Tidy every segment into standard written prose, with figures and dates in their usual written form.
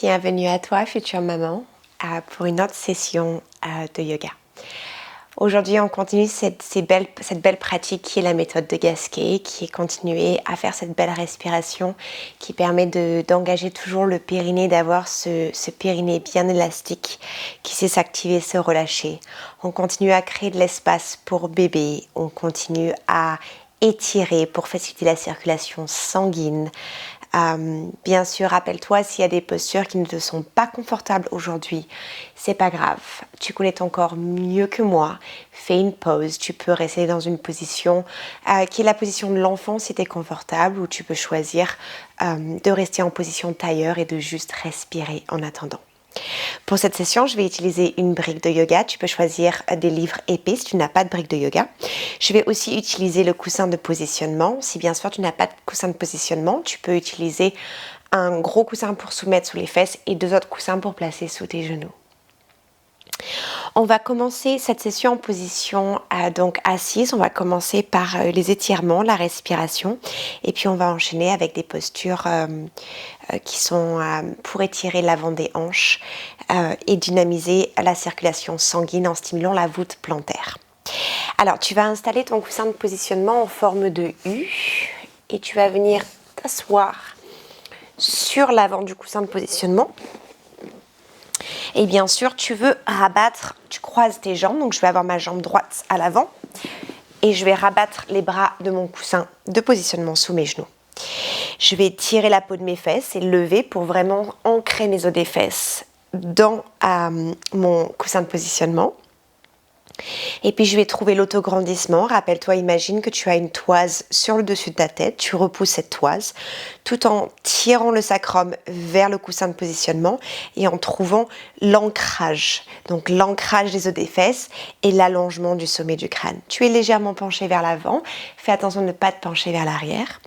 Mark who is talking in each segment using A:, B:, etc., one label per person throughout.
A: Bienvenue à toi, future maman, pour une autre session de yoga. Aujourd'hui, on continue cette belle pratique qui est la méthode de Gasquet, qui est continuer à faire cette belle respiration qui permet d'engager toujours le périnée, d'avoir ce périnée bien élastique qui sait s'activer, se relâcher. On continue à créer de l'espace pour bébé, on continue à étirer pour faciliter la circulation sanguine. Bien sûr, rappelle-toi, s'il y a des postures qui ne te sont pas confortables aujourd'hui, c'est pas grave. Tu connais ton corps mieux que moi. Fais une pause. Tu peux rester dans une position qui est la position de l'enfant si tu es confortable, ou tu peux choisir de rester en position tailleur et de juste respirer en attendant. Pour cette session, je vais utiliser une brique de yoga. Tu peux choisir des livres épais si tu n'as pas de brique de yoga. Je vais aussi utiliser le coussin de positionnement. Si bien sûr tu n'as pas de coussin de positionnement, tu peux utiliser un gros coussin pour soumettre sous les fesses et 2 autres coussins pour placer sous tes genoux. On va commencer cette session en position donc assise. On va commencer par les étirements, la respiration, et puis on va enchaîner avec des postures qui sont pour étirer l'avant des hanches et dynamiser la circulation sanguine en stimulant la voûte plantaire. Alors, tu vas installer ton coussin de positionnement en forme de U et tu vas venir t'asseoir sur l'avant du coussin de positionnement. Et bien sûr, tu veux rabattre, tu croises tes jambes, donc je vais avoir ma jambe droite à l'avant et je vais rabattre les bras de mon coussin de positionnement sous mes genoux. Je vais tirer la peau de mes fesses et lever pour vraiment ancrer mes os des fesses dans mon coussin de positionnement. Et puis je vais trouver l'autograndissement. Rappelle-toi, imagine que tu as une toise sur le dessus de ta tête. Tu repousses cette toise tout en tirant le sacrum vers le coussin de positionnement et en trouvant l'ancrage. Donc l'ancrage des os des fesses et l'allongement du sommet du crâne. Tu es légèrement penché vers l'avant. Fais attention de ne pas te pencher vers l'arrière.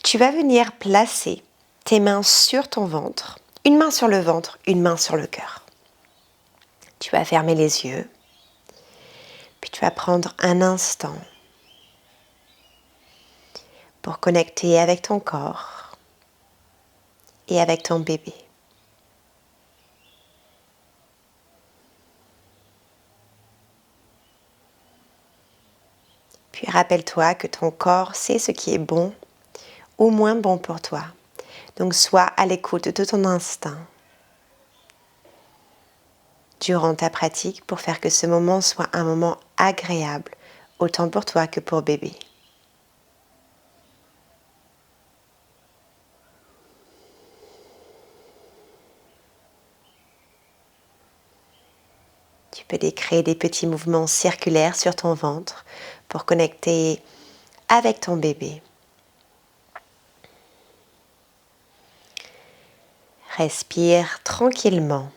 A: Tu vas venir placer tes mains sur ton ventre. Une main sur le ventre, une main sur le cœur. Tu vas fermer les yeux. Puis tu vas prendre un instant pour connecter avec ton corps et avec ton bébé. Puis rappelle-toi que ton corps sait ce qui est bon ou moins bon pour toi. Donc sois à l'écoute de ton instinct durant ta pratique pour faire que ce moment soit un moment agréable, autant pour toi que pour bébé. Tu peux créer des petits mouvements circulaires sur ton ventre pour connecter avec ton bébé. Respire tranquillement.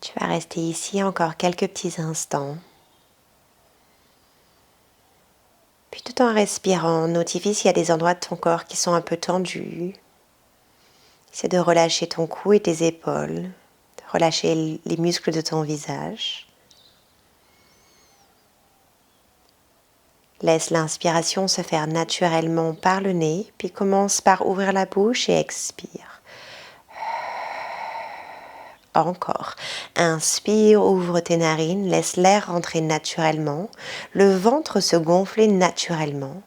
A: Tu vas rester ici encore quelques petits instants. Puis tout en respirant, notifie s'il y a des endroits de ton corps qui sont un peu tendus. Essaie de relâcher ton cou et tes épaules, de relâcher les muscles de ton visage. Laisse l'inspiration se faire naturellement par le nez, puis commence par ouvrir la bouche et expire. Encore. Inspire, ouvre tes narines, laisse l'air rentrer naturellement, le ventre se gonfler naturellement.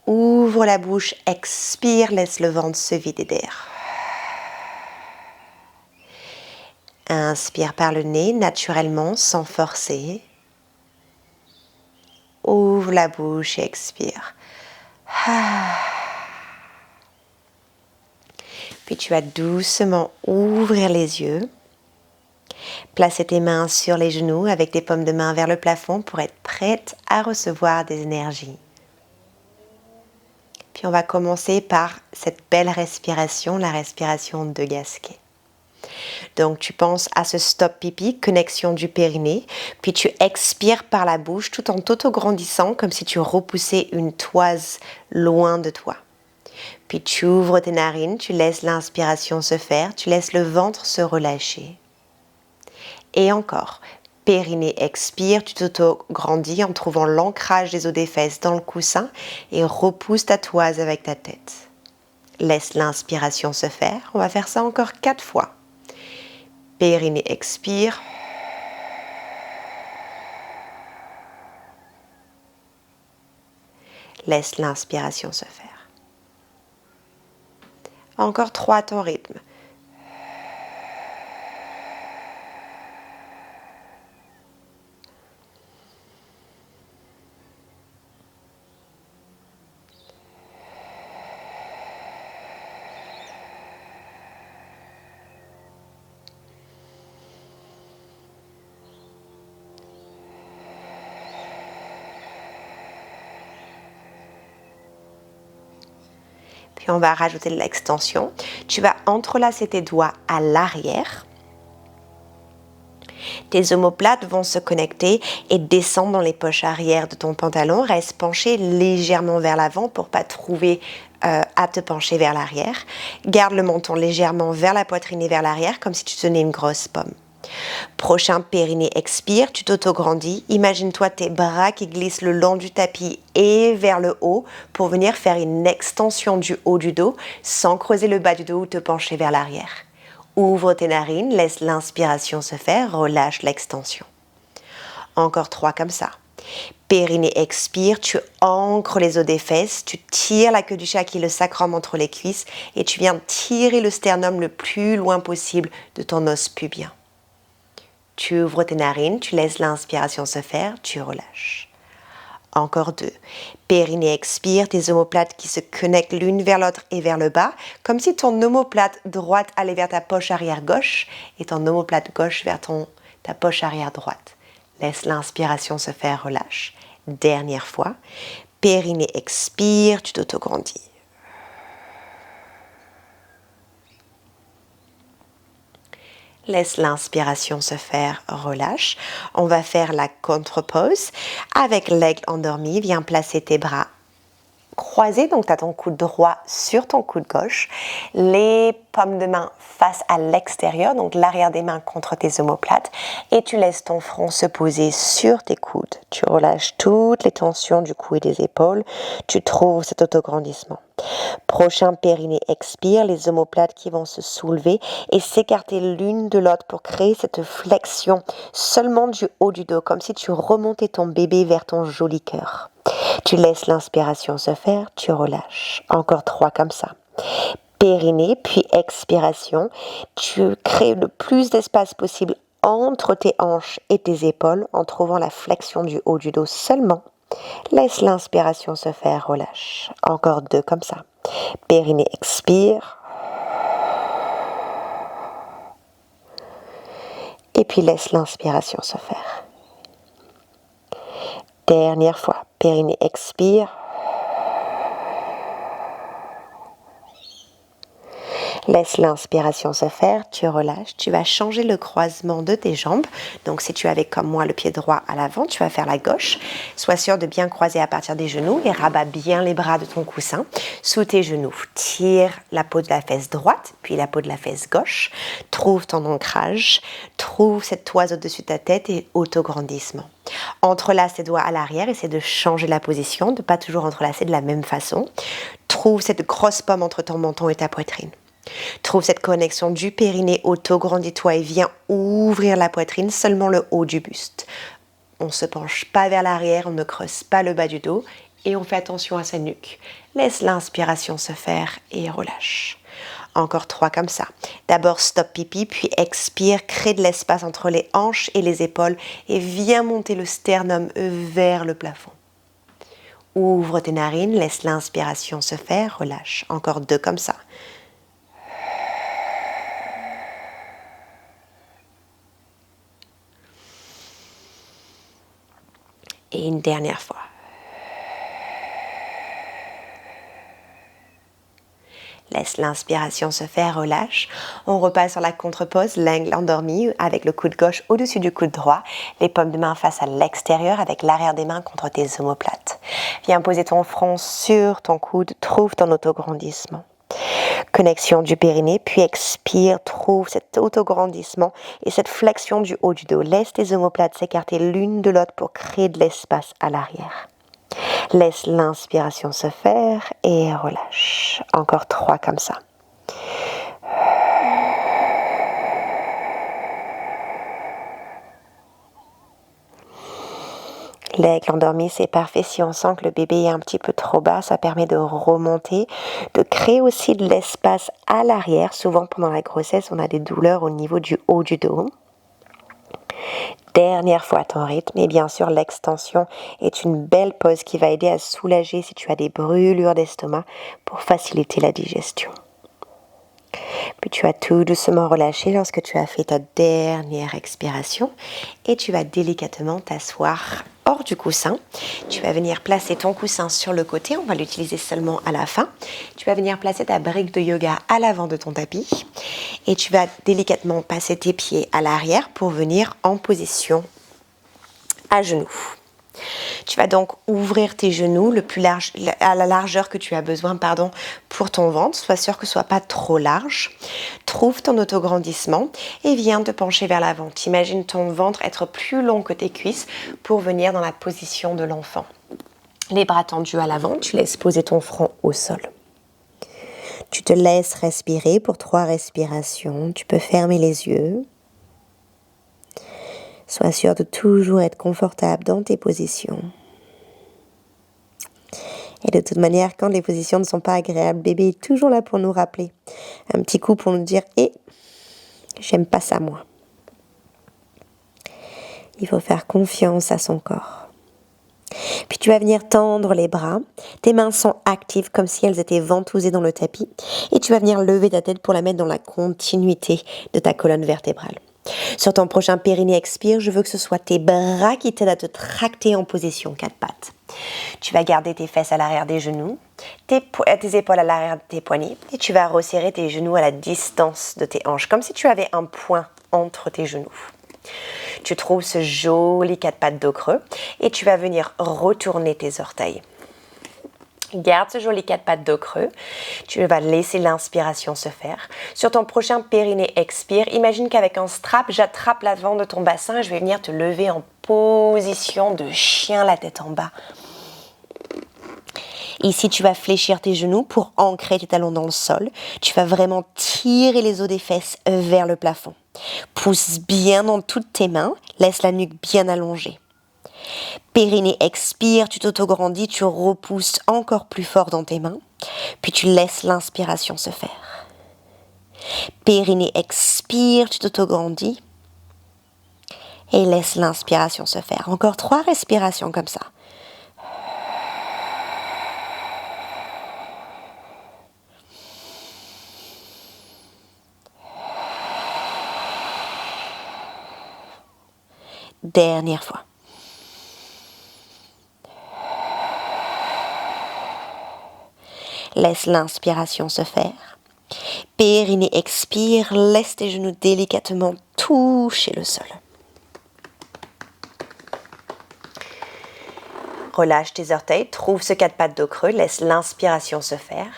A: Ouvre la bouche, expire, laisse le ventre se vider d'air. Inspire par le nez, naturellement, sans forcer. Ouvre la bouche et expire. Puis tu vas doucement ouvrir les yeux. Placer tes mains sur les genoux avec tes paumes de main vers le plafond pour être prête à recevoir des énergies. Puis on va commencer par cette belle respiration, la respiration de Gasquet. Donc tu penses à ce stop pipi, connexion du périnée, puis tu expires par la bouche tout en t'auto-grandissant comme si tu repoussais une toise loin de toi. Puis tu ouvres tes narines, tu laisses l'inspiration se faire, tu laisses le ventre se relâcher. Et encore, périnée expire, tu t'auto-grandis en trouvant l'ancrage des os des fesses dans le coussin et repousse ta toise avec ta tête. Laisse l'inspiration se faire, on va faire ça encore 4 fois. Périnée expire. Laisse l'inspiration se faire. Encore 3 à ton rythme. Puis on va rajouter de l'extension. Tu vas entrelacer tes doigts à l'arrière. Tes omoplates vont se connecter et descendre dans les poches arrière de ton pantalon. Reste penché légèrement vers l'avant pour ne pas trouver à te pencher vers l'arrière. Garde le menton légèrement vers la poitrine et vers l'arrière comme si tu tenais une grosse pomme. Prochain périnée expire, tu t'auto-grandis. Imagine-toi tes bras qui glissent le long du tapis et vers le haut pour venir faire une extension du haut du dos sans creuser le bas du dos ou te pencher vers l'arrière. Ouvre tes narines, laisse l'inspiration se faire, relâche l'extension. Encore 3 comme ça. Périnée expire, tu ancres les os des fesses, tu tires la queue du chat qui est le sacrum entre les cuisses et tu viens tirer le sternum le plus loin possible de ton os pubien. Tu ouvres tes narines, tu laisses l'inspiration se faire, tu relâches. Encore 2. Périnée expire, tes omoplates qui se connectent l'une vers l'autre et vers le bas, comme si ton omoplate droite allait vers ta poche arrière gauche et ton omoplate gauche vers ta poche arrière droite. Laisse l'inspiration se faire, relâche. Dernière fois. Périnée expire, tu t'auto-grandis. Laisse l'inspiration se faire, relâche. On va faire la contre-pose. Avec l'aigle endormi, viens placer tes bras croisés. Donc, tu as ton coude droit sur ton coude gauche. Les paumes de main face à l'extérieur, donc l'arrière des mains contre tes omoplates. Et tu laisses ton front se poser sur tes coudes. Tu relâches toutes les tensions du cou et des épaules. Tu trouves cet autograndissement. Prochain périnée expire, les omoplates qui vont se soulever et s'écarter l'une de l'autre pour créer cette flexion seulement du haut du dos, comme si tu remontais ton bébé vers ton joli cœur. Tu laisses l'inspiration se faire, tu relâches. Encore 3 comme ça. Périnée, puis expiration. Tu crées le plus d'espace possible entre tes hanches et tes épaules en trouvant la flexion du haut du dos seulement. Laisse l'inspiration se faire, relâche. Encore 2 comme ça. Périnée expire. Et puis laisse l'inspiration se faire. Dernière fois. Périnée expire. Laisse l'inspiration se faire, tu relâches, tu vas changer le croisement de tes jambes. Donc si tu avais comme moi le pied droit à l'avant, tu vas faire la gauche. Sois sûr de bien croiser à partir des genoux et rabats bien les bras de ton coussin sous tes genoux. Tire la peau de la fesse droite, puis la peau de la fesse gauche. Trouve ton ancrage, trouve cette toise au-dessus de ta tête et autograndissement. Entrelace tes doigts à l'arrière, essaie de changer la position, de ne pas toujours entrelacer de la même façon. Trouve cette grosse pomme entre ton menton et ta poitrine. Trouve cette connexion du périnée, auto-grandis-toi et viens ouvrir la poitrine, seulement le haut du buste. On ne se penche pas vers l'arrière, on ne creuse pas le bas du dos et on fait attention à sa nuque. Laisse l'inspiration se faire et relâche. Encore 3 comme ça. D'abord stop pipi, puis expire, crée de l'espace entre les hanches et les épaules et viens monter le sternum vers le plafond. Ouvre tes narines, laisse l'inspiration se faire, relâche. Encore 2 comme ça. Et une dernière fois. Laisse l'inspiration se faire, relâche. On repasse sur la contre-pose, l'angle endormi avec le coude gauche au-dessus du coude droit, les paumes de main face à l'extérieur avec l'arrière des mains contre tes omoplates. Viens poser ton front sur ton coude, trouve ton autograndissement. Connexion du périnée, puis expire, trouve cet autograndissement et cette flexion du haut du dos. Laisse tes omoplates s'écarter l'une de l'autre pour créer de l'espace à l'arrière. Laisse l'inspiration se faire et relâche. Encore 3 comme ça. L'aigle endormi, c'est parfait. Si on sent que le bébé est un petit peu trop bas, ça permet de remonter, de créer aussi de l'espace à l'arrière. Souvent, pendant la grossesse, on a des douleurs au niveau du haut du dos. Dernière fois ton rythme, et bien sûr l'extension est une belle pose qui va aider à soulager si tu as des brûlures d'estomac pour faciliter la digestion. Puis tu vas tout doucement relâcher lorsque tu as fait ta dernière expiration et tu vas délicatement t'asseoir hors du coussin. Tu vas venir placer ton coussin sur le côté, on va l'utiliser seulement à la fin. Tu vas venir placer ta brique de yoga à l'avant de ton tapis et tu vas délicatement passer tes pieds à l'arrière pour venir en position à genoux. Tu vas donc ouvrir tes genoux le plus large, à la largeur que tu as besoin pour ton ventre. Sois sûr que ce ne soit pas trop large. Trouve ton autograndissement et viens te pencher vers l'avant. T'imagines ton ventre être plus long que tes cuisses pour venir dans la position de l'enfant. Les bras tendus à l'avant, tu laisses poser ton front au sol. Tu te laisses respirer pour 3 respirations. Tu peux fermer les yeux. Sois sûr de toujours être confortable dans tes positions. Et de toute manière, quand les positions ne sont pas agréables, bébé est toujours là pour nous rappeler. Un petit coup pour nous dire « j'aime pas ça moi ». Il faut faire confiance à son corps. Puis tu vas venir tendre les bras. Tes mains sont actives comme si elles étaient ventousées dans le tapis. Et tu vas venir lever ta tête pour la mettre dans la continuité de ta colonne vertébrale. Sur ton prochain périnée expire, je veux que ce soit tes bras qui t'aident à te tracter en position 4 pattes. Tu vas garder tes fesses à l'arrière des genoux, tes épaules à l'arrière de tes poignets et tu vas resserrer tes genoux à la distance de tes hanches, comme si tu avais un point entre tes genoux. Tu trouves ce joli 4 pattes dos creux et tu vas venir retourner tes orteils. Garde ce joli 4 pattes dos creux. Tu vas laisser l'inspiration se faire. Sur ton prochain périnée expire, imagine qu'avec un strap, j'attrape l'avant de ton bassin et je vais venir te lever en position de chien, la tête en bas. Ici, tu vas fléchir tes genoux pour ancrer tes talons dans le sol. Tu vas vraiment tirer les os des fesses vers le plafond. Pousse bien dans toutes tes mains. Laisse la nuque bien allongée. Périnée expire, tu t'autograndis, tu repousses encore plus fort dans tes mains. Puis tu laisses l'inspiration se faire. Périnée expire, tu t'autograndis. Et laisse l'inspiration se faire. Encore 3 respirations comme ça. Dernière fois. Laisse l'inspiration se faire. Périnée expire, laisse tes genoux délicatement toucher le sol. Relâche tes orteils, trouve ce 4 pattes dos creux, laisse l'inspiration se faire.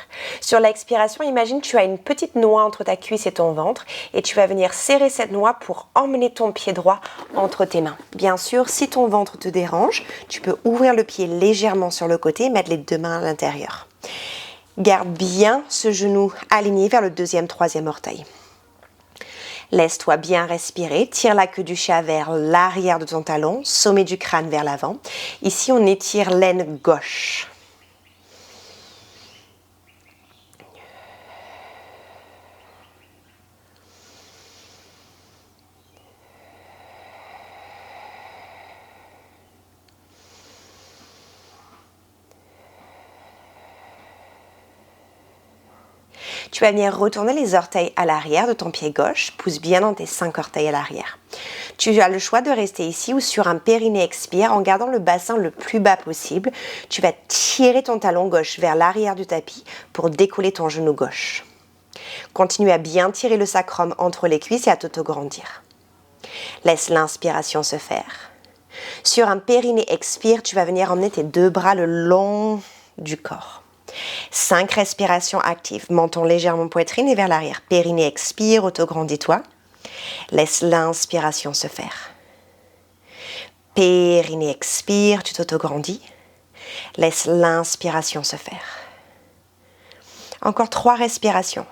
A: Sur l'expiration, imagine que tu as une petite noix entre ta cuisse et ton ventre et tu vas venir serrer cette noix pour emmener ton pied droit entre tes mains. Bien sûr, si ton ventre te dérange, tu peux ouvrir le pied légèrement sur le côté et mettre les 2 mains à l'intérieur. Garde bien ce genou aligné vers le 2e, 3e orteil. Laisse-toi bien respirer, tire la queue du chat vers l'arrière de ton talon, sommet du crâne vers l'avant. Ici, on étire l'aine gauche. Tu vas venir retourner les orteils à l'arrière de ton pied gauche. Pousse bien dans tes 5 orteils à l'arrière. Tu as le choix de rester ici ou sur un périnée expire en gardant le bassin le plus bas possible. Tu vas tirer ton talon gauche vers l'arrière du tapis pour décoller ton genou gauche. Continue à bien tirer le sacrum entre les cuisses et à t'autograndir. Laisse l'inspiration se faire. Sur un périnée expire, tu vas venir emmener tes 2 bras le long du corps. 5 respirations actives. Menton légèrement poitrine et vers l'arrière. Périnée expire, autograndis-toi. Laisse l'inspiration se faire. Périnée expire, tu t'autograndis. Laisse l'inspiration se faire. Encore 3 respirations.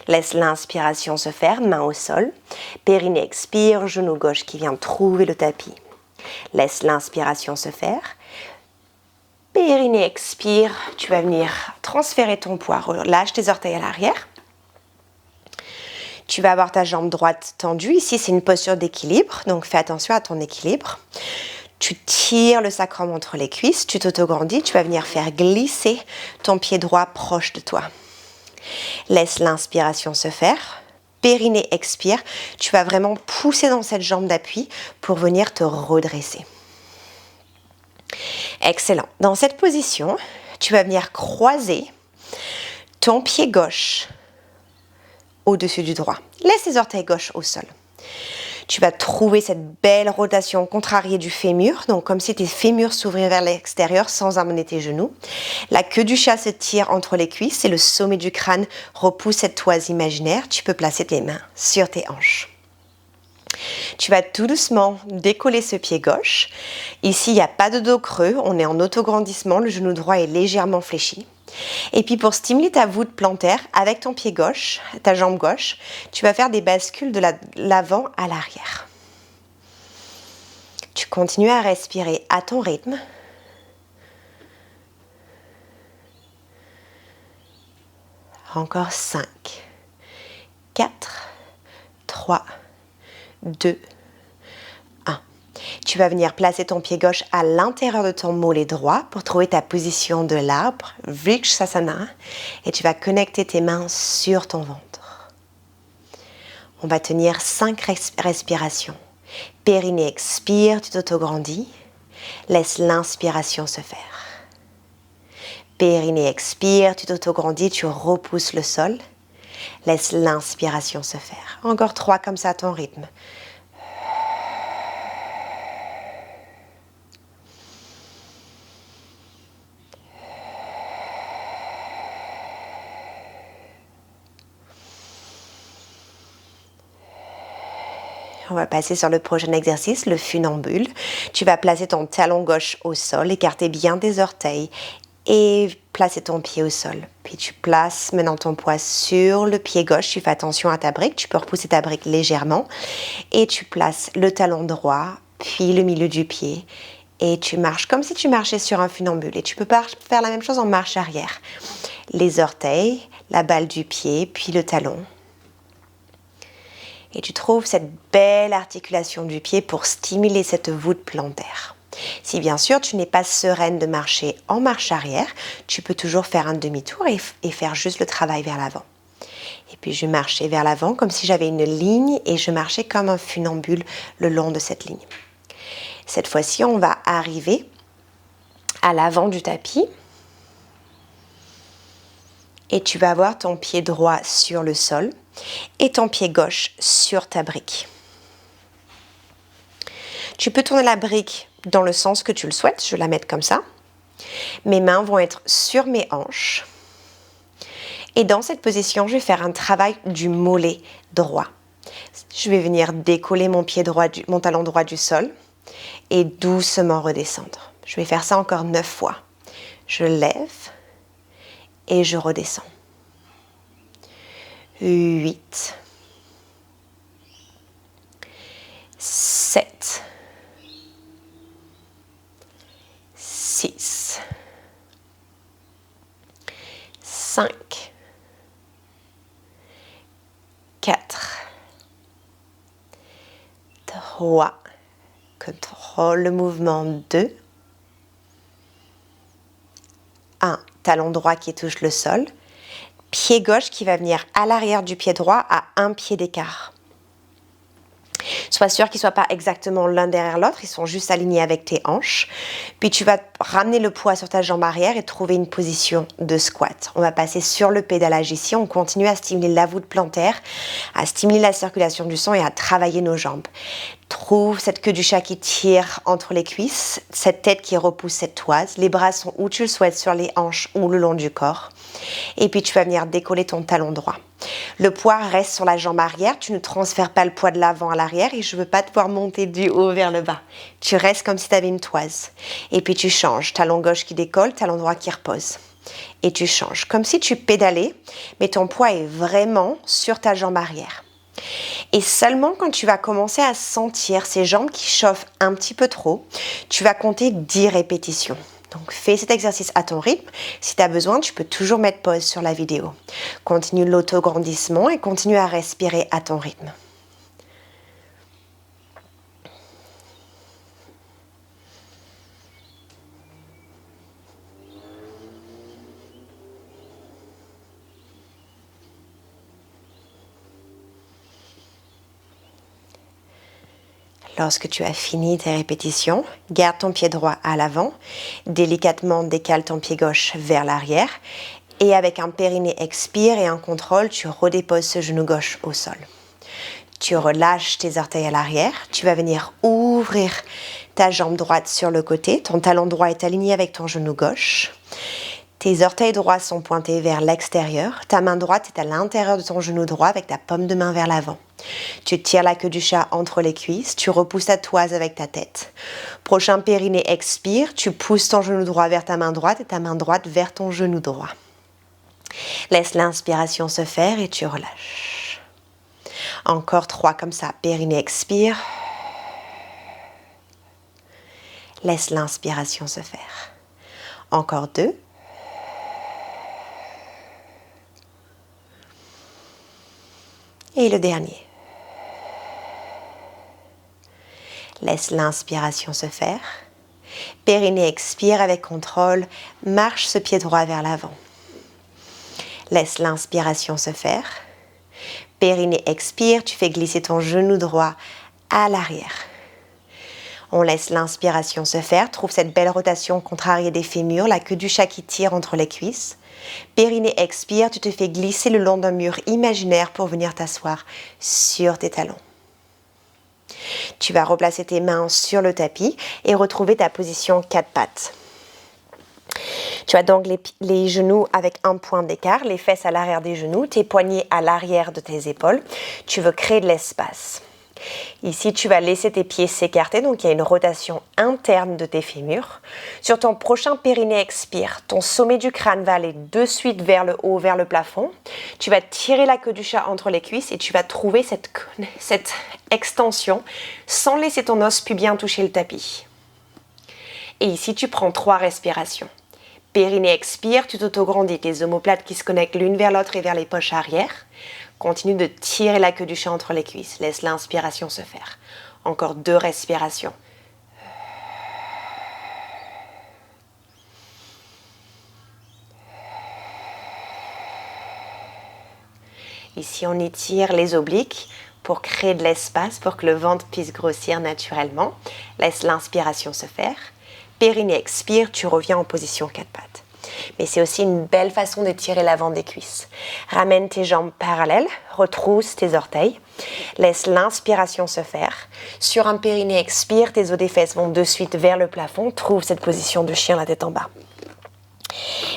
A: Laisse l'inspiration se faire, main au sol. Périnée expire, genou gauche qui vient trouver le tapis. Laisse l'inspiration se faire. Périnée expire, tu vas venir transférer ton poids. Relâche tes orteils à l'arrière. Tu vas avoir ta jambe droite tendue. Ici, c'est une posture d'équilibre, donc fais attention à ton équilibre. Tu tires le sacrum entre les cuisses, tu t'autograndis, tu vas venir faire glisser ton pied droit proche de toi. Laisse l'inspiration se faire. Périnée expire. Tu vas vraiment pousser dans cette jambe d'appui pour venir te redresser. Excellent. Dans cette position, tu vas venir croiser ton pied gauche au-dessus du droit. Laisse les orteils gauche au sol. Tu vas trouver cette belle rotation contrariée du fémur, donc comme si tes fémurs s'ouvraient vers l'extérieur sans amener tes genoux. La queue du chat se tire entre les cuisses et le sommet du crâne repousse cette toise imaginaire. Tu peux placer tes mains sur tes hanches. Tu vas tout doucement décoller ce pied gauche. Ici, il n'y a pas de dos creux, on est en autograndissement, le genou droit est légèrement fléchi. Et puis pour stimuler ta voûte plantaire, avec ton pied gauche, ta jambe gauche, tu vas faire des bascules de l'avant à l'arrière. Tu continues à respirer à ton rythme. Encore 5, 4, 3, 2, 1. Tu vas venir placer ton pied gauche à l'intérieur de ton mollet droit pour trouver ta position de l'arbre, Vrikshasana, et tu vas connecter tes mains sur ton ventre. On va tenir 5 respirations. Périnée expire, tu t'autograndis. Laisse l'inspiration se faire. Périnée expire, tu t'autograndis, tu repousses le sol. Laisse l'inspiration se faire. Encore 3 comme ça à ton rythme. On va passer sur le prochain exercice, le funambule. Tu vas placer ton talon gauche au sol, écarter bien tes orteils et placer ton pied au sol. Puis tu places maintenant ton poids sur le pied gauche. Tu fais attention à ta brique. Tu peux repousser ta brique légèrement. Et tu places le talon droit, puis le milieu du pied. Et tu marches comme si tu marchais sur un funambule. Et tu peux faire la même chose en marche arrière. Les orteils, la balle du pied, puis le talon. Et tu trouves cette belle articulation du pied pour stimuler cette voûte plantaire. Si bien sûr tu n'es pas sereine de marcher en marche arrière, tu peux toujours faire un demi-tour et faire juste le travail vers l'avant. Et puis je marchais vers l'avant comme si j'avais une ligne et je marchais comme un funambule le long de cette ligne. Cette fois-ci, on va arriver à l'avant du tapis. Et tu vas avoir ton pied droit sur le sol et ton pied gauche sur ta brique. Tu peux tourner la brique dans le sens que tu le souhaites. Je vais la mettre comme ça. Mes mains vont être sur mes hanches. Et dans cette position, je vais faire un travail du mollet droit. Je vais venir décoller mon talon droit du sol et doucement redescendre. Je vais faire ça encore 9 fois. Je lève et je redescends. 8, 7, 6, 5, 4, 3, contrôle le mouvement, 2, 1, talon droit qui touche le sol, pied gauche qui va venir à l'arrière du pied droit à un pied d'écart. Sois sûr qu'ils ne soient pas exactement l'un derrière l'autre, ils sont juste alignés avec tes hanches. Puis tu vas ramener le poids sur ta jambe arrière et trouver une position de squat. On va passer sur le pédalage ici, on continue à stimuler la voûte plantaire, à stimuler la circulation du sang et à travailler nos jambes. Trouve cette queue du chat qui tire entre les cuisses, cette tête qui repousse cette toise. Les bras sont où tu le souhaites, sur les hanches ou le long du corps. Et puis tu vas venir décoller ton talon droit. Le poids reste sur la jambe arrière, tu ne transfères pas le poids de l'avant à l'arrière et je ne veux pas te voir monter du haut vers le bas. Tu restes comme si tu avais une toise. Et puis tu changes, talon gauche qui décolle, talon droit qui repose. Et tu changes, comme si tu pédalais, mais ton poids est vraiment sur ta jambe arrière. Et seulement quand tu vas commencer à sentir ces jambes qui chauffent un petit peu trop, tu vas compter 10 répétitions. Donc fais cet exercice à ton rythme. Si tu as besoin, tu peux toujours mettre pause sur la vidéo. Continue l'autograndissement et continue à respirer à ton rythme. Lorsque tu as fini tes répétitions, garde ton pied droit à l'avant, délicatement décale ton pied gauche vers l'arrière et avec un périnée expire et un contrôle, tu redéposes ce genou gauche au sol. Tu relâches tes orteils à l'arrière, tu vas venir ouvrir ta jambe droite sur le côté, ton talon droit est aligné avec ton genou gauche. Tes orteils droits sont pointés vers l'extérieur, ta main droite est à l'intérieur de ton genou droit avec ta paume de main vers l'avant. Tu tires la queue du chat entre les cuisses, tu repousses ta toise avec ta tête. Prochain périnée, expire, tu pousses ton genou droit vers ta main droite et ta main droite vers ton genou droit. Laisse l'inspiration se faire et tu relâches. Encore 3 comme ça, périnée, expire. Laisse l'inspiration se faire. Encore 2. Et le dernier. Laisse l'inspiration se faire. Périnée, expire avec contrôle. Marche ce pied droit vers l'avant. Laisse l'inspiration se faire. Périnée, expire. Tu fais glisser ton genou droit à l'arrière. On laisse l'inspiration se faire. Trouve cette belle rotation contrariée des fémurs. La queue du chat qui tire entre les cuisses. Périnée, expire. Tu te fais glisser le long d'un mur imaginaire pour venir t'asseoir sur tes talons. Tu vas replacer tes mains sur le tapis et retrouver ta position 4 pattes. Tu as donc les genoux avec un point d'écart, les fesses à l'arrière des genoux, tes poignets à l'arrière de tes épaules. Tu veux créer de l'espace. Ici, tu vas laisser tes pieds s'écarter, donc il y a une rotation interne de tes fémurs. Sur ton prochain périnée, expire. Ton sommet du crâne va aller de suite vers le haut, vers le plafond. Tu vas tirer la queue du chat entre les cuisses et tu vas trouver cette extension sans laisser ton os pubien toucher le tapis. Et ici, tu prends 3 respirations. Périnée, expire, tu t'autograndis, tes omoplates qui se connectent l'une vers l'autre et vers les poches arrière. Continue de tirer la queue du chat entre les cuisses. Laisse l'inspiration se faire. Encore 2 respirations. Ici, on étire les obliques pour créer de l'espace, pour que le ventre puisse grossir naturellement. Laisse l'inspiration se faire. Périnée, expire, tu reviens en position 4 pattes. Mais c'est aussi une belle façon d'étirer l'avant des cuisses. Ramène tes jambes parallèles, retrousse tes orteils. Laisse l'inspiration se faire. Sur un périnée, expire, tes os des fesses vont de suite vers le plafond. Trouve cette position de chien, la tête en bas.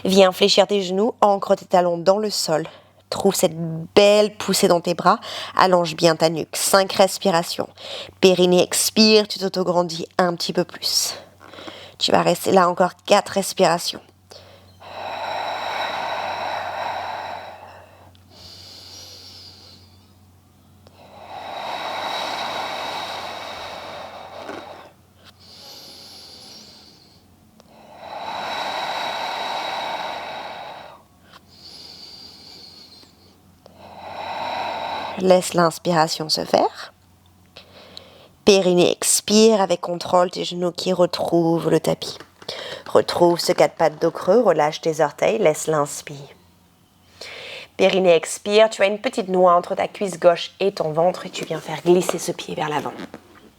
A: Viens fléchir tes genoux, ancre tes talons dans le sol. Trouve cette belle poussée dans tes bras. Allonge bien ta nuque. 5 respirations. Périnée, expire, tu t'autograndis un petit peu plus. Tu vas rester là encore 4 respirations. Laisse l'inspiration se faire. Périnée, expire avec contrôle, tes genoux qui retrouvent le tapis. Retrouve ce 4 pattes dos creux, relâche tes orteils, laisse l'inspire. Périnée, expire, tu as une petite noix entre ta cuisse gauche et ton ventre et tu viens faire glisser ce pied vers l'avant.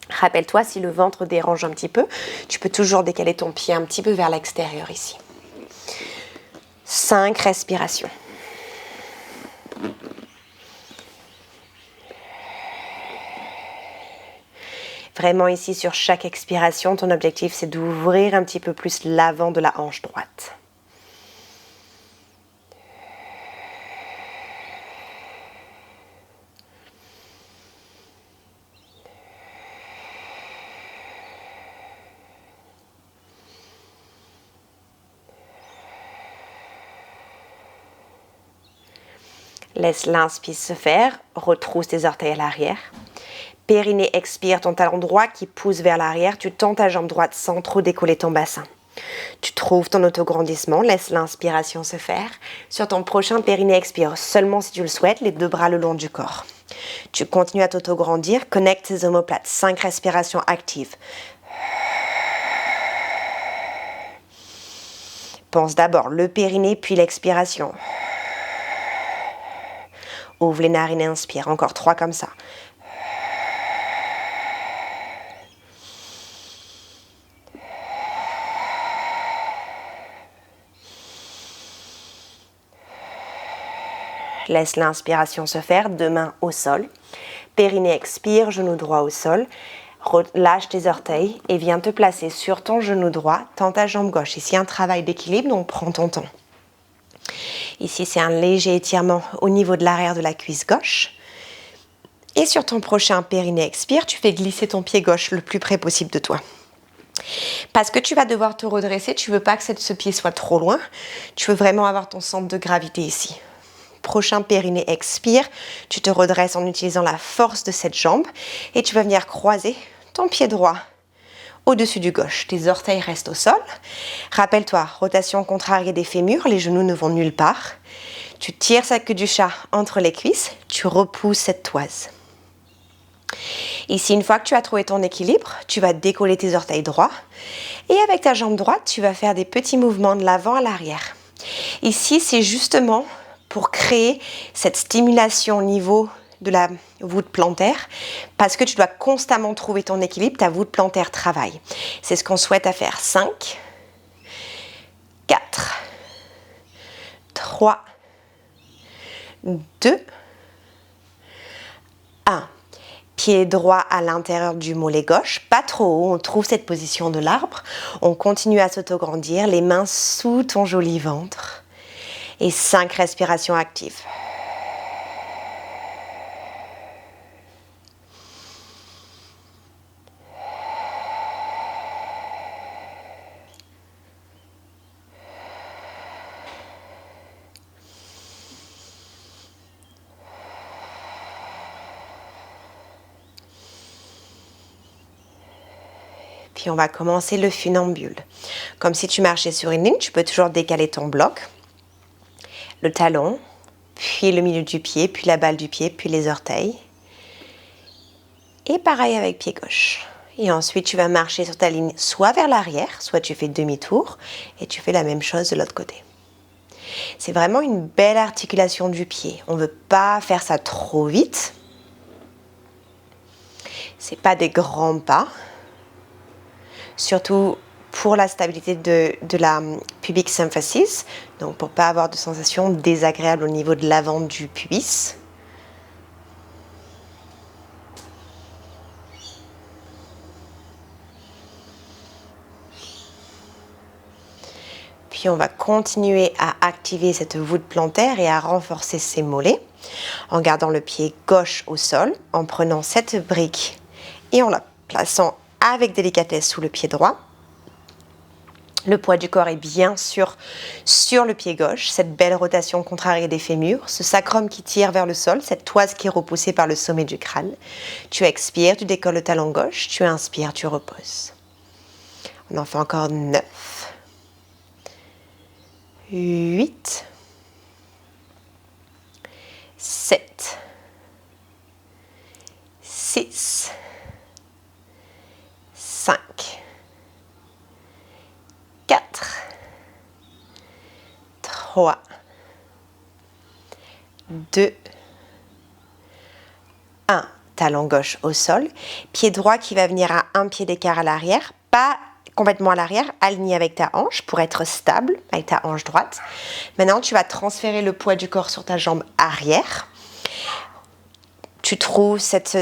A: Rappelle-toi, si le ventre dérange un petit peu, tu peux toujours décaler ton pied un petit peu vers l'extérieur ici. 5 respirations. Vraiment ici, sur chaque expiration, ton objectif, c'est d'ouvrir un petit peu plus l'avant de la hanche droite. Laisse l'inspire se faire, retrousse tes orteils à l'arrière. Périnée, expire, ton talon droit qui pousse vers l'arrière, tu tends ta jambe droite sans trop décoller ton bassin. Tu trouves ton autograndissement, laisse l'inspiration se faire. Sur ton prochain périnée, expire seulement si tu le souhaites, les 2 bras le long du corps. Tu continues à t'autograndir, connecte tes omoplates, 5 respirations actives. Pense d'abord le périnée puis l'expiration. Ouvre les narines et inspire, encore 3 comme ça. Laisse l'inspiration se faire, 2 mains au sol. Périnée, expire, genou droit au sol. Lâche tes orteils et viens te placer sur ton genou droit, tends ta jambe gauche. Ici, un travail d'équilibre, donc prends ton temps. Ici, c'est un léger étirement au niveau de l'arrière de la cuisse gauche. Et sur ton prochain périnée, expire, tu fais glisser ton pied gauche le plus près possible de toi. Parce que tu vas devoir te redresser, tu ne veux pas que ce pied soit trop loin. Tu veux vraiment avoir ton centre de gravité ici. Prochain périnée, expire, tu te redresses en utilisant la force de cette jambe et tu vas venir croiser ton pied droit au-dessus du gauche. Tes orteils restent au sol. Rappelle-toi, rotation contrariée des fémurs, les genoux ne vont nulle part. Tu tires sa queue du chat entre les cuisses, tu repousses cette toise. Ici, une fois que tu as trouvé ton équilibre, tu vas décoller tes orteils droits et avec ta jambe droite, tu vas faire des petits mouvements de l'avant à l'arrière. Ici, c'est justement pour créer cette stimulation au niveau de la voûte plantaire parce que tu dois constamment trouver ton équilibre, ta voûte plantaire travaille. C'est ce qu'on souhaite à faire. 5, 4, 3, 2, 1. Pied droit à l'intérieur du mollet gauche, pas trop haut, on trouve cette position de l'arbre. On continue à s'autograndir, les mains sous ton joli ventre. Et 5 respirations actives. Puis on va commencer le funambule. Comme si tu marchais sur une ligne, tu peux toujours décaler ton bloc. Le talon, puis le milieu du pied, puis la balle du pied, puis les orteils. Et pareil avec pied gauche. Et ensuite, tu vas marcher sur ta ligne soit vers l'arrière, soit tu fais demi-tour et tu fais la même chose de l'autre côté. C'est vraiment une belle articulation du pied. On ne veut pas faire ça trop vite. C'est pas des grands pas. Surtout pour la stabilité de la pubic symphysis, donc pour ne pas avoir de sensation désagréable au niveau de l'avant du pubis. Puis on va continuer à activer cette voûte plantaire et à renforcer ses mollets en gardant le pied gauche au sol, en prenant cette brique et en la plaçant avec délicatesse sous le pied droit. Le poids du corps est bien sûr sur le pied gauche, cette belle rotation contrariée des fémurs, ce sacrum qui tire vers le sol, cette toise qui est repoussée par le sommet du crâne. Tu expires, tu décolles le talon gauche, tu inspires, tu reposes. On en fait encore 9, 8, 7, 6, 3, 2, 1. Talon gauche au sol. Pied droit qui va venir à un pied d'écart à l'arrière. Pas complètement à l'arrière, aligné avec ta hanche pour être stable avec ta hanche droite. Maintenant, tu vas transférer le poids du corps sur ta jambe arrière. Tu trouves cette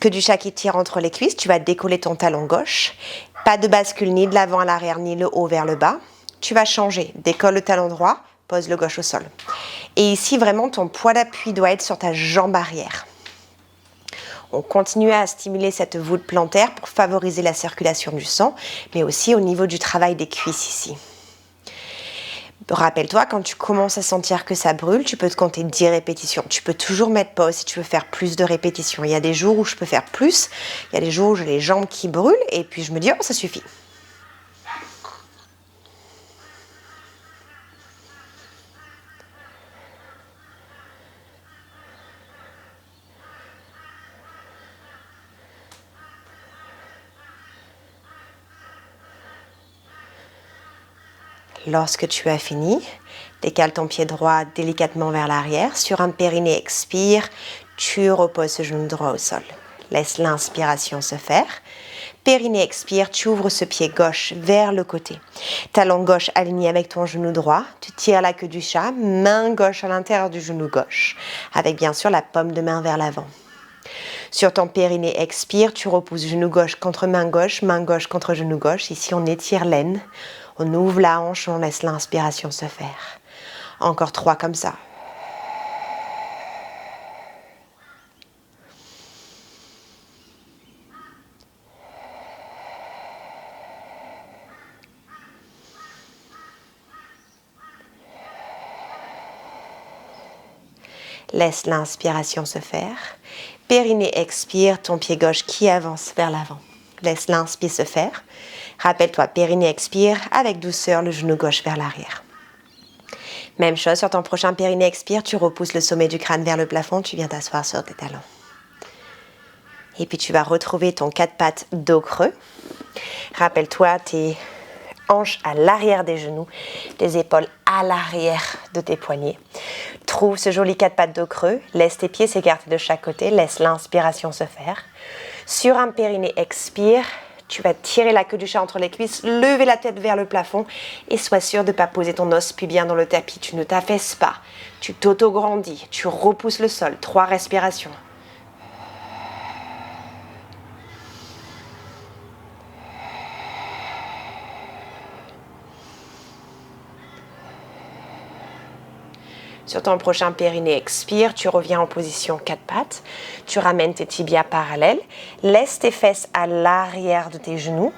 A: queue du chat qui tire entre les cuisses. Tu vas décoller ton talon gauche. Pas de bascule ni de l'avant à l'arrière ni le haut vers le bas. Tu vas changer. Décolle le talon droit, pose le gauche au sol. Et ici, vraiment, ton poids d'appui doit être sur ta jambe arrière. On continue à stimuler cette voûte plantaire pour favoriser la circulation du sang, mais aussi au niveau du travail des cuisses ici. Rappelle-toi, quand tu commences à sentir que ça brûle, tu peux te compter 10 répétitions. Tu peux toujours mettre pause si tu veux faire plus de répétitions. Il y a des jours où je peux faire plus, il y a des jours où j'ai les jambes qui brûlent, et puis je me dis, oh, ça suffit. Lorsque tu as fini, décale ton pied droit délicatement vers l'arrière. Sur un périnée, expire, tu reposes ce genou droit au sol. Laisse l'inspiration se faire. Périnée, expire, tu ouvres ce pied gauche vers le côté. Talon gauche aligné avec ton genou droit. Tu tires la queue du chat, main gauche à l'intérieur du genou gauche, avec bien sûr la paume de main vers l'avant. Sur ton périnée, expire, tu repousses genou gauche contre main gauche contre genou gauche. Ici, on étire l'aine. On ouvre la hanche, on laisse l'inspiration se faire. Encore 3 comme ça. Laisse l'inspiration se faire. Périnée, expire, ton pied gauche qui avance vers l'avant. Laisse l'inspire se faire. Rappelle-toi, périnée, expire, avec douceur, le genou gauche vers l'arrière. Même chose, sur ton prochain périnée, expire, tu repousses le sommet du crâne vers le plafond, tu viens t'asseoir sur tes talons. Et puis tu vas retrouver ton 4 pattes dos creux. Rappelle-toi tes hanches à l'arrière des genoux, tes épaules à l'arrière de tes poignets. Trouve ce joli 4 pattes dos creux, laisse tes pieds s'écarter de chaque côté, laisse l'inspiration se faire. Sur un périnée, expire, tu vas tirer la queue du chat entre les cuisses, lever la tête vers le plafond et sois sûr de ne pas poser ton os pubien dans le tapis. Tu ne t'affaisses pas, tu t'auto-grandis, tu repousses le sol. 3 respirations. Sur ton prochain périnée, expire, tu reviens en position 4 pattes. Tu ramènes tes tibias parallèles. Laisse tes fesses à l'arrière de tes genoux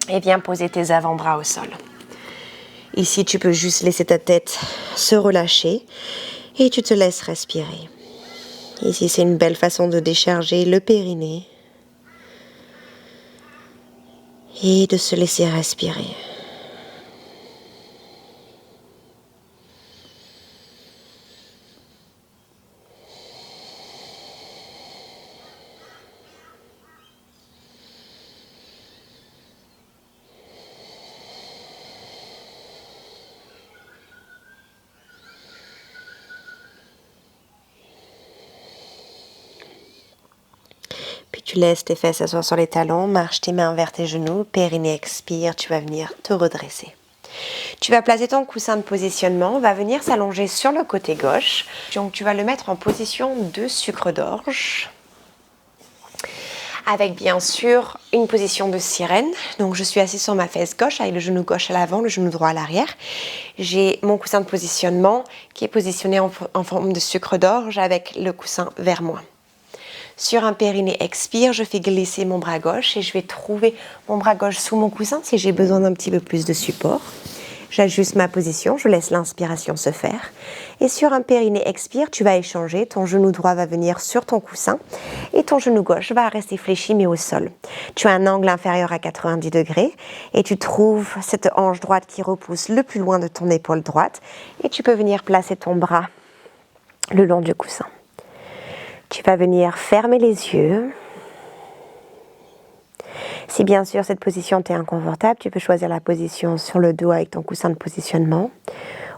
A: et viens poser tes avant-bras au sol. Ici, tu peux juste laisser ta tête se relâcher et tu te laisses respirer. Ici, c'est une belle façon de décharger le périnée et de se laisser respirer. Puis tu laisses tes fesses s'asseoir sur les talons, marche tes mains vers tes genoux, périnée expire, tu vas venir te redresser. Tu vas placer ton coussin de positionnement, va venir s'allonger sur le côté gauche. Donc tu vas le mettre en position de sucre d'orge. Avec bien sûr une position de sirène. Donc je suis assise sur ma fesse gauche avec le genou gauche à l'avant, le genou droit à l'arrière. J'ai mon coussin de positionnement qui est positionné en forme de sucre d'orge avec le coussin vers moi. Sur un périnée expire, je fais glisser mon bras gauche et je vais trouver mon bras gauche sous mon coussin si j'ai besoin d'un petit peu plus de support. J'ajuste ma position, je laisse l'inspiration se faire. Et sur un périnée expire, tu vas échanger. Ton genou droit va venir sur ton coussin et ton genou gauche va rester fléchi mais au sol. Tu as un angle inférieur à 90 degrés et tu trouves cette hanche droite qui repousse le plus loin de ton épaule droite et tu peux venir placer ton bras le long du coussin. Tu vas venir fermer les yeux. Si bien sûr cette position t'est inconfortable, tu peux choisir la position sur le dos avec ton coussin de positionnement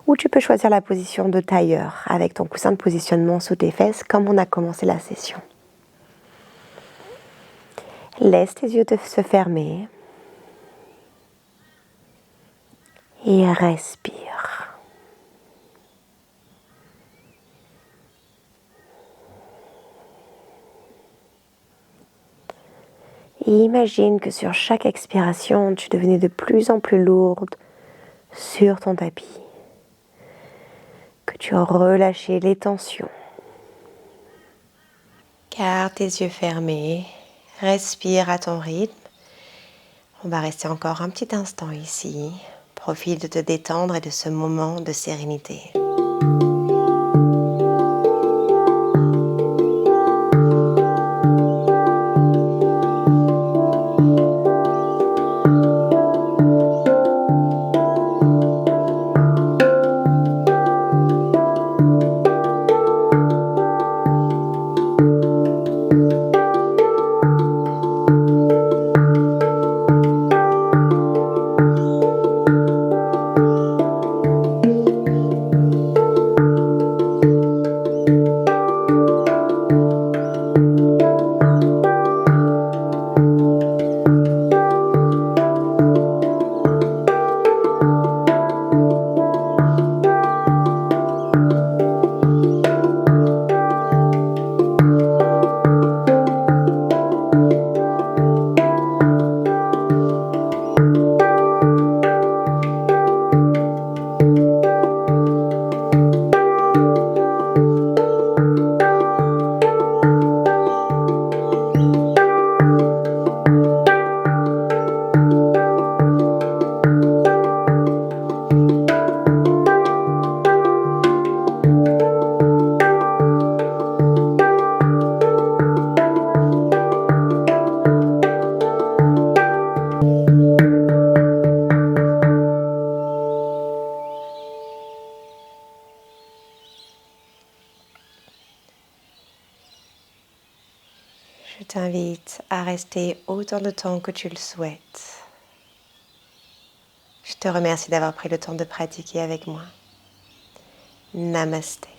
A: Ou tu peux choisir la position de tailleur avec ton coussin de positionnement sous tes fesses comme on a commencé la session. Laisse tes yeux se fermer et respire. Et imagine que sur chaque expiration, tu devenais de plus en plus lourde sur ton tapis. Que tu as relâché les tensions. Garde tes yeux fermés, respire à ton rythme. On va rester encore un petit instant ici. Profite de te détendre et de ce moment de sérénité. Je t'invite à rester autant de temps que tu le souhaites. Je te remercie d'avoir pris le temps de pratiquer avec moi. Namasté.